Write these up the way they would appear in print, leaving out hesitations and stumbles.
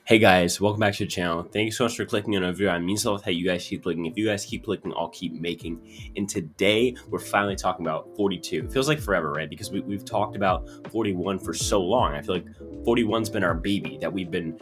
Hey guys, welcome back to the channel. Thank you so much for clicking on a video. It means a lot that you guys keep clicking. If you guys keep clicking, I'll keep making. And today we're finally talking about 42. It feels like forever, right? Because we've talked about 41 for so long. I feel like 41's been our baby that we've been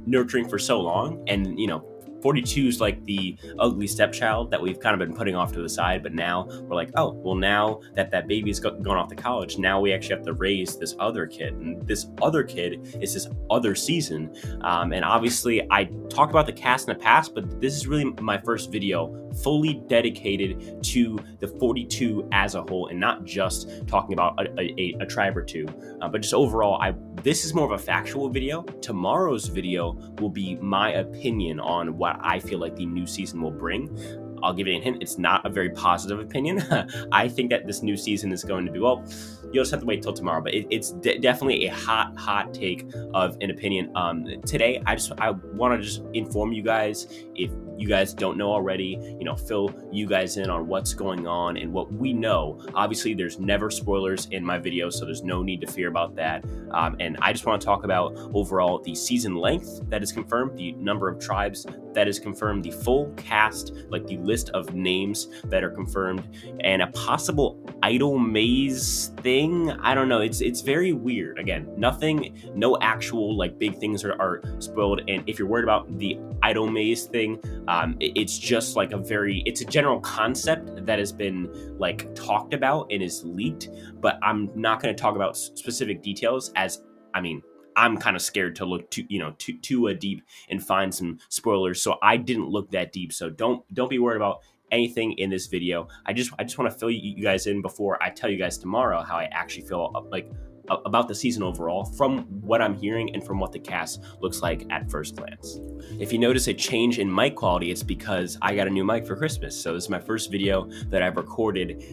nurturing for so long. And 42 is like the ugly stepchild that we've kind of been putting off to the side, but now we're like, oh, well, now that baby's gone off to college, now we actually have to raise this other kid, and this other kid is this other season. And obviously, I talked about the cast in the past, but this is really my first video fully dedicated to the 42 as a whole, and not just talking about a tribe or two, but just overall. This is more of a factual video. Tomorrow's video will be my opinion on what I feel like the new season will bring. I'll give you a hint. It's not a very positive opinion. I think that this new season is going to be, well, you'll just have to wait till tomorrow, but it's definitely a hot take of an opinion. Today, I want to just inform you guys, if you guys don't know already, fill you guys in on what's going on and what we know. Obviously, there's never spoilers in my videos, so there's no need to fear about that. And I just want to talk about overall the season length that is confirmed, the number of tribes that is confirmed, the full cast, like the list of names that are confirmed, and a possible idol maze thing. I don't know. It's very weird. Again, no actual like big things are spoiled. And if you're worried about the idol maze thing, it's just like it's a general concept that has been like talked about and is leaked, but I'm not going to talk about specific details, as I'm kind of scared to look too deep and find some spoilers. So I didn't look that deep. So don't be worried about anything in this video. I just want to fill you guys in before I tell you guys tomorrow how I actually feel about the season overall, from what I'm hearing and from what the cast looks like at first glance. If you notice a change in mic quality, it's because I got a new mic for Christmas. So this is my first video that I've recorded,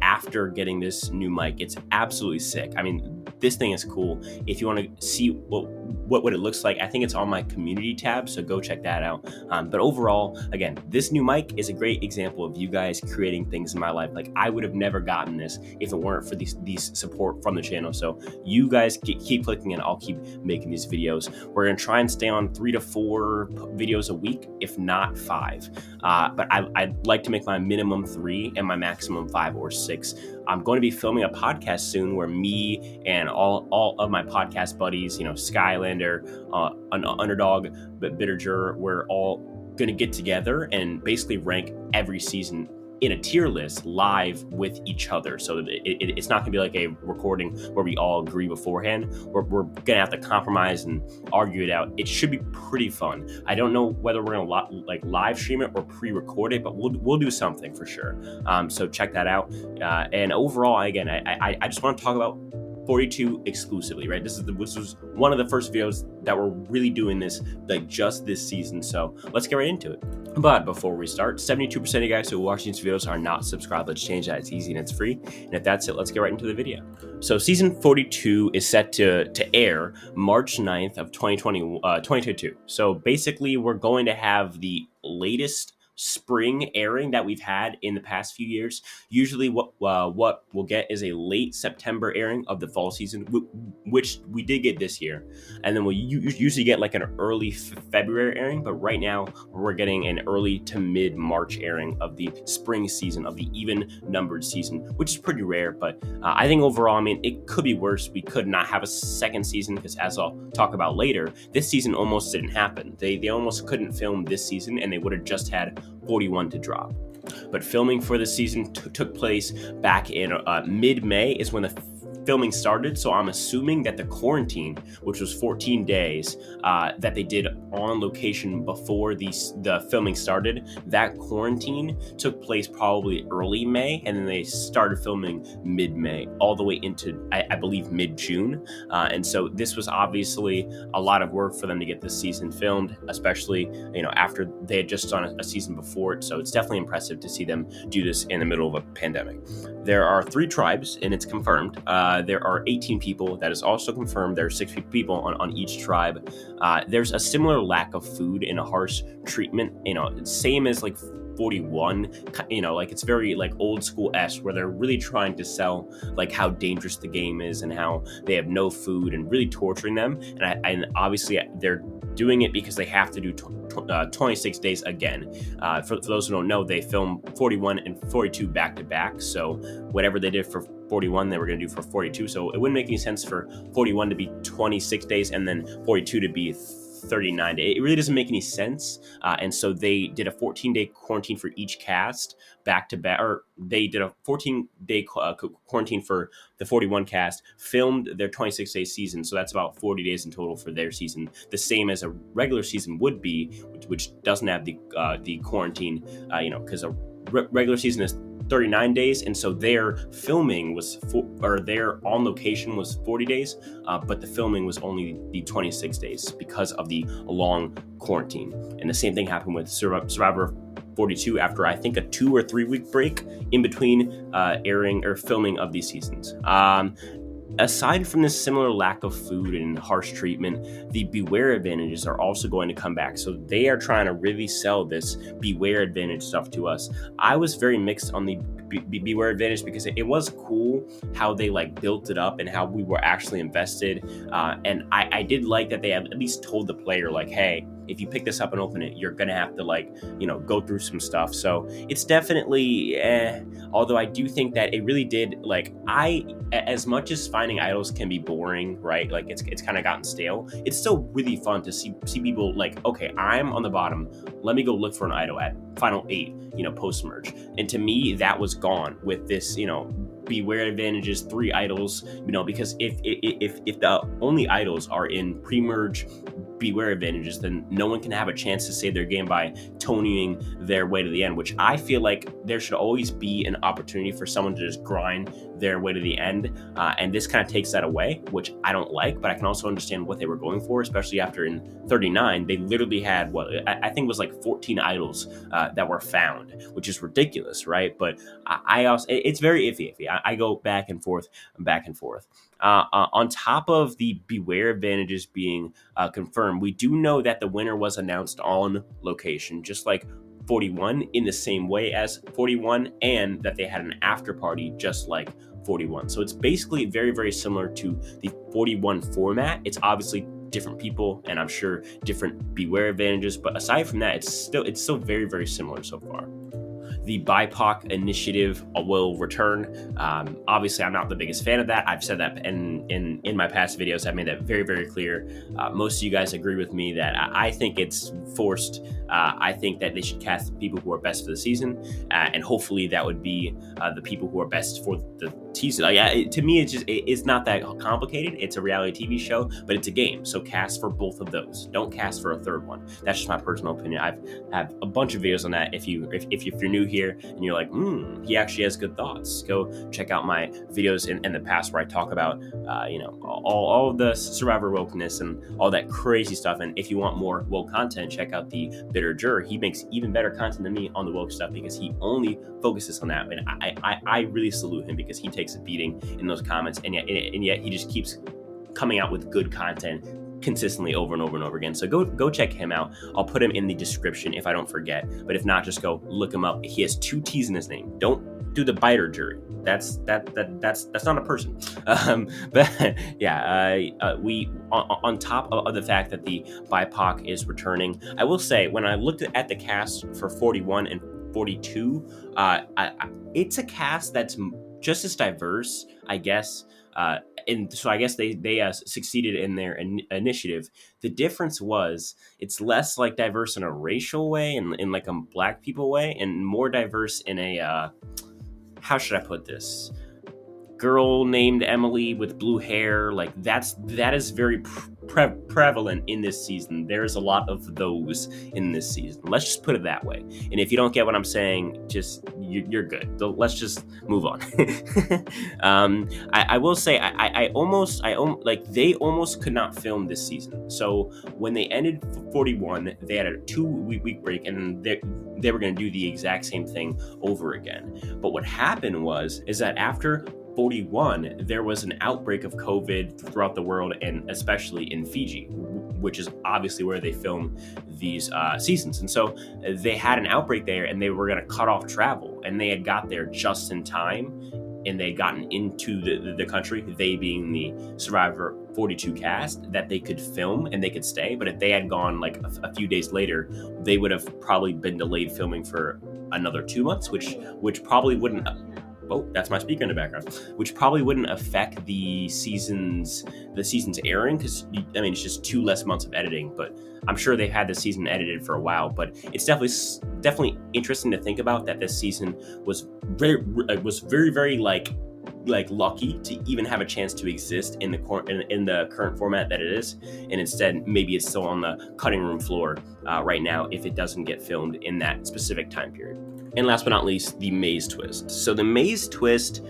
after getting this new mic. It's absolutely sick. This thing is cool. If you want to see what it looks like, I think it's on my community tab, so go check that out. But overall, again, this new mic is a great example of you guys creating things in my life. Like, I would have never gotten this if it weren't for these support from the channel. So you guys keep clicking and I'll keep making these videos. We're gonna try and stay on 3 to 4 videos a week, if not 5. But I'd like to make my minimum 3 and my maximum 5 or 6. I'm going to be filming a podcast soon where me and all of my podcast buddies, Skylander, an Underdog, but Bitterger, we're all going to get together and basically rank every season in a tier list live with each other. So it's not gonna be like a recording where we all agree beforehand. We're gonna have to compromise and argue it out. It should be pretty fun. I don't know whether we're gonna live stream it or pre-record it, but we'll do something for sure. So check that out. And overall, again, I just want to talk about 42 exclusively, right? This was one of the first videos that we're really doing this, like, just this season. So let's get right into it. But before we start, 72% of you guys who watch these videos are not subscribed. Let's change that. It's easy and it's free. And if that's it, let's get right into the video. So season 42 is set to air March 9th of 2022. So basically, we're going to have the latest spring airing that we've had in the past few years. Usually what we'll get is a late September airing of the fall season, which we did get this year, and then we'll usually get like an early February airing, but right now we're getting an early to mid March airing of the spring season, of the even numbered season, which is pretty rare. But I think overall, it could be worse. We could not have a second season, because as I'll talk about later, this season almost didn't happen. They almost couldn't film this season, and they would have just had 41 to drop. But filming for the season took place back in mid-May is when the filming started. So I'm assuming that the quarantine, which was 14 days, that they did on location before the filming started, that quarantine took place probably early May, and then they started filming mid-May all the way into, I believe, mid-June. And so this was obviously a lot of work for them to get this season filmed, especially after they had just done a season before it. So it's definitely impressive to see them do this in the middle of a pandemic. There are 3 tribes, and it's confirmed. There are 18 people. That is also confirmed. There are 6 people on each tribe. There's a similar lack of food and a harsh treatment, same as like 41, like it's very like old school-esque, where they're really trying to sell like how dangerous the game is and how they have no food and really torturing them. And obviously they're doing it because they have to do 26 days again. For those who don't know, they film 41 and 42 back to back. So whatever they did for 41, they were going to do for 42. So it wouldn't make any sense for 41 to be 26 days and then 42 to be 39 days. It really doesn't make any sense. And so they did a 14-day quarantine for each cast back to back, or they did a 14-day quarantine for the 41 cast, filmed their 26-day season. So that's about 40 days in total for their season, the same as a regular season would be, which doesn't have the quarantine, because a regular season is 39 days, and so their filming was their on location was 40 days, but the filming was only the 26 days because of the long quarantine. And the same thing happened with Survivor 42 after I think a 2 or 3 week break in between airing or filming of these seasons. Aside from this similar lack of food and harsh treatment, the Beware advantages are also going to come back. So they are trying to really sell this Beware advantage stuff to us. I was very mixed on the Beware advantage because it was cool how they built it up and how we were actually invested. And I did like that they at least told the player hey, if you pick this up and open it, you're gonna have to go through some stuff. So it's definitely although I do think that it really did as much as finding idols can be boring, right? It's kind of gotten stale. It's still really fun to see people okay, I'm on the bottom, let me go look for an idol at final 8, post merge. And to me, that was gone with this, Beware advantages, 3 idols, because if the only idols are in pre-merge Beware advantages, then no one can have a chance to save their game by Tonying their way to the end, which I feel like there should always be an opportunity for someone to just grind their way to the end. And this kind of takes that away, which I don't like, but I can also understand what they were going for, especially after in 39, they literally had I think it was 14 idols that were found, which is ridiculous, right? But I also, it's very iffy. I go back and forth. On top of the Beware advantages being confirmed, we do know that the winner was announced on location, just like 41, in the same way as 41, and that they had an after party just like 41. So it's basically very, very similar to the 41 format. It's obviously different people and I'm sure different Beware advantages, but aside from that, it's still very, very similar so far. The BIPOC initiative will return. Obviously, I'm not the biggest fan of that. I've said that in my past videos. I've made that very, very clear. Most of you guys agree with me that I think it's forced. I think that they should cast the people who are best for the season, and hopefully that would be the people who are best for the season. To me, it's not that complicated. It's a reality TV show, but it's a game. So cast for both of those. Don't cast for a third one. That's just my personal opinion. I have a bunch of videos on that. If you're new here and you're like, he actually has good thoughts, go check out my videos in the past where I talk about, all of the Survivor wokeness and all that crazy stuff. And if you want more woke content, check out the Bitter Juror. He makes even better content than me on the woke stuff because he only focuses on that. And I really salute him because he takes a beating in those comments, and yet he just keeps coming out with good content consistently over and over and over again. So go check him out. I'll put him in the description if I don't forget. But if not, just go look him up. He has 2 T's in his name. Don't do the Biter Jury. That's not a person. But yeah, we on top of the fact that the BIPOC is returning, I will say when I looked at the cast for 41 and 42, it's a cast that's just as diverse, I guess. And so I guess they succeeded in their initiative. The difference was it's less diverse in a racial way and in a black people way, and more diverse in a how should I put this? Girl named Emily with blue hair. That is very prevalent in this season. There's a lot of those in this season. Let's just put it that way. And if you don't get what I'm saying, just you're good. So let's just move on. I will say they almost could not film this season. So when they ended 41, they had a 2-week break, and they were going to do the exact same thing over again. But what happened is that after 41, there was an outbreak of COVID throughout the world, and especially in Fiji, which is obviously where they film these seasons. And so they had an outbreak there, and they were going to cut off travel, and they had got there just in time. and they'd gotten into the country, they being the Survivor 42 cast, that they could film and they could stay. But if they had gone like a few days later, they would have probably been delayed filming for another 2 months, which probably wouldn't. Oh, that's my speaker in the background. Which probably wouldn't affect the season's airing, because I mean it's just 2 less months of editing. But I'm sure they've had the season edited for a while. But it's definitely interesting to think about that this season was very like lucky to even have a chance to exist in the current format that it is, and instead maybe it's still on the cutting room floor right now if it doesn't get filmed in that specific time period. And last but not least, the maze twist. So the maze twist,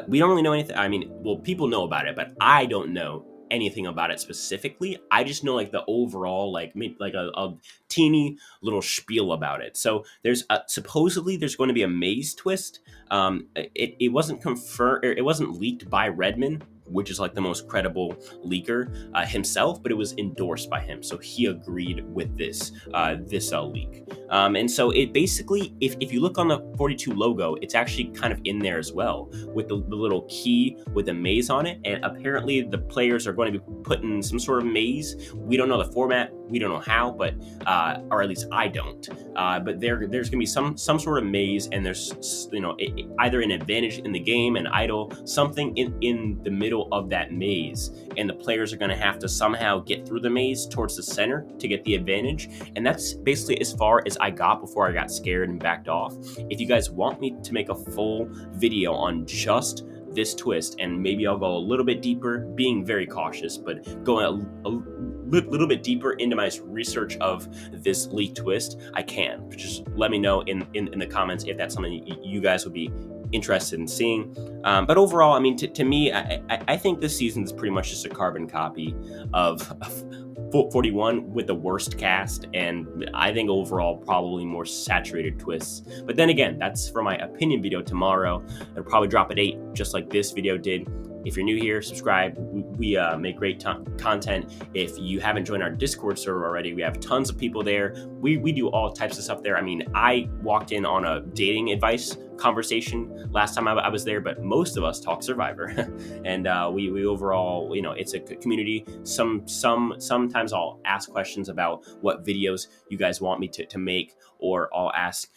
we don't really know anything. I mean, well, people know about it, but I don't know anything about it specifically. I just know like the overall, like a teeny little spiel about it. So there's supposedly there's going to be a maze twist. It wasn't confirmed, or it wasn't leaked by Redmond, which is like the most credible leaker himself, but it was endorsed by him. So he agreed with this leak. And so it basically, if you look on the 42 logo, it's actually kind of in there as well with the little key with a maze on it. And apparently the players are going to be put in some sort of maze. We don't know the format. We don't know how, but, or at least I don't. But there's going to be some sort of maze, and there's, either an advantage in the game, an idol, something in the middle of that maze, and the players are going to have to somehow get through the maze towards the center to get the advantage. And that's basically as far as I got before I got scared and backed off. If you guys want me to make a full video on just this twist, and maybe I'll go a little bit deeper, being very cautious, but going a little bit deeper into my research of this leak twist, I can. Just let me know in the comments if that's something you guys would be interested in seeing. But overall, I mean, to me, I think this season is pretty much just a carbon copy of 41 with the worst cast, and I think overall probably more saturated twists. But then again, that's for my opinion video tomorrow. It'll probably drop at 8, just like this video did. If you're new here, subscribe. We make great content. If you haven't joined our Discord server already, we have tons of people there. We do all types of stuff there. I mean, I walked in on a dating advice conversation last time I was there, but most of us talk Survivor. And we overall, it's a community. Sometimes I'll ask questions about what videos you guys want me to make, or I'll ask,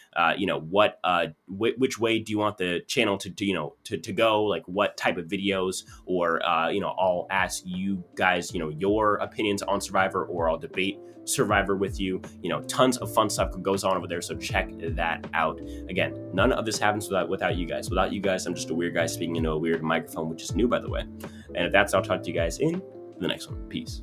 which way do you want the channel to go? Like what type of videos, or I'll ask you guys, your opinions on Survivor, or I'll debate Survivor with you. Tons of fun stuff goes on over there, so check that out. Again, none of this happens without you guys. Without you guys, I'm just a weird guy speaking into a weird microphone, which is new, by the way. And if that's, I'll talk to you guys in the next one. Peace.